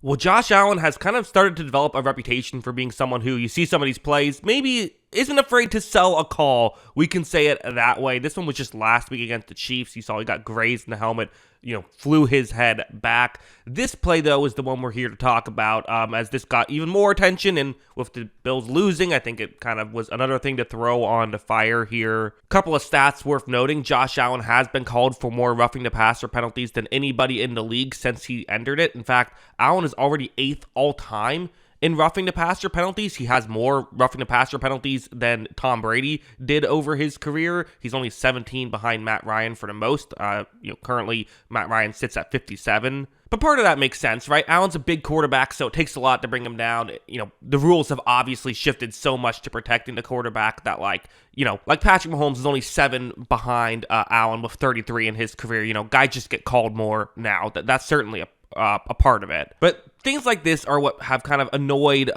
Well, Josh Allen has kind of started to develop a reputation for being someone who, you see some of these plays, maybe isn't afraid to sell a call. We can say it that way. This one was just last week against the Chiefs. You saw he got grazed in the helmet, flew his head back. This play, though, is the one we're here to talk about, as this got even more attention, and with the Bills losing, I think it kind of was another thing to throw on the fire here. Couple of stats worth noting. Josh Allen has been called for more roughing the passer penalties than anybody in the league since he entered it. In fact, Allen is already 8th all-time in roughing the passer penalties. He has more roughing the passer penalties than Tom Brady did over his career. He's only 17 behind Matt Ryan for the most. Currently Matt Ryan sits at 57. But part of that makes sense, right? Allen's a big quarterback, so it takes a lot to bring him down. The rules have obviously shifted so much to protecting the quarterback that, like Patrick Mahomes is only 7 behind Allen with 33 in his career. Guys just get called more now. That's certainly a part of it. But things like this are what have kind of annoyed,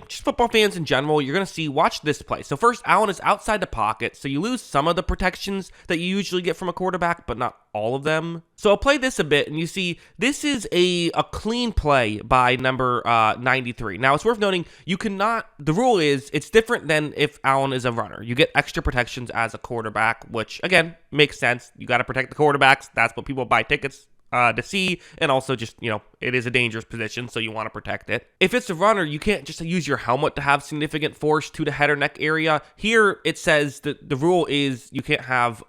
just football fans in general. You're going to see, watch this play. So first, Allen is outside the pocket, so you lose some of the protections that you usually get from a quarterback, but not all of them. So I'll play this a bit, and you see, this is a clean play by number 93. Now, it's worth noting, the rule is, it's different than if Allen is a runner. You get extra protections as a quarterback, which, again, makes sense. You got to protect the quarterbacks. That's what people buy tickets to see, and also just, it is a dangerous position, so you want to protect it. If it's a runner, you can't just use your helmet to have significant force to the head or neck area. Here, it says that the rule is you can't have,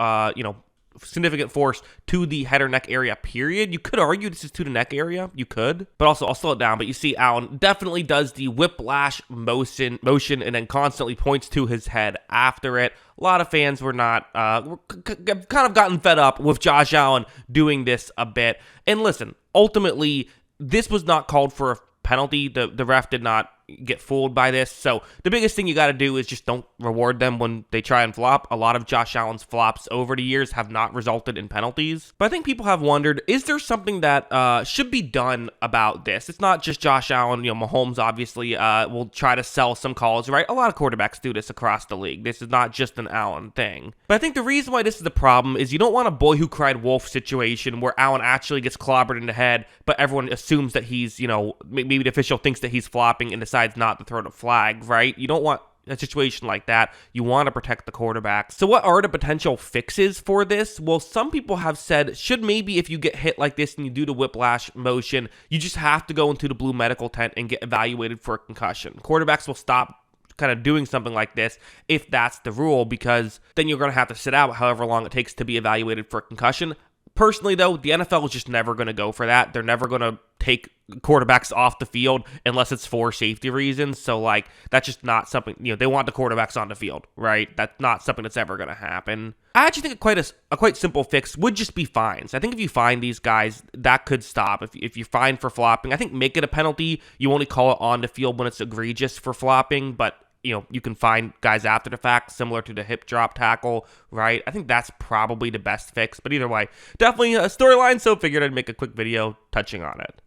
significant force to the head or neck area, period. You could argue this is to the neck area. You could. But also, I'll slow it down. But you see Allen definitely does the whiplash motion and then constantly points to his head after it. A lot of fans were not, kind of gotten fed up with Josh Allen doing this a bit. And listen, ultimately, this was not called for a penalty. The ref did not get fooled by this. So the biggest thing you got to do is just don't reward them when they try and flop. A lot of Josh Allen's flops over the years have not resulted in penalties. But I think people have wondered, is there something that should be done about this? It's not just Josh Allen. Mahomes obviously will try to sell some calls, right? A lot of quarterbacks do this across the league. This is not just an Allen thing. But I think the reason why this is the problem is you don't want a boy who cried wolf situation where Allen actually gets clobbered in the head, but everyone assumes that he's, maybe the official thinks that he's flopping and decides not to throw the flag, right? You don't want a situation like that. You want to protect the quarterback. So what are the potential fixes for this? Well, some people have said, should maybe if you get hit like this and you do the whiplash motion, you just have to go into the blue medical tent and get evaluated for a concussion. Quarterbacks will stop kind of doing something like this if that's the rule, because then you're going to have to sit out however long it takes to be evaluated for a concussion. Personally, though, the NFL is just never going to go for that. They're never going to take quarterbacks off the field unless it's for safety reasons. So, that's just not something, they want the quarterbacks on the field, right? That's not something that's ever going to happen. I actually think a quite simple fix would just be fines. I think if you fine these guys, that could stop. If you fine for flopping, I think make it a penalty. You only call it on the field when it's egregious for flopping, but you can find guys after the fact, similar to the hip drop tackle, right? I think that's probably the best fix. But either way, definitely a storyline, so figured I'd make a quick video touching on it.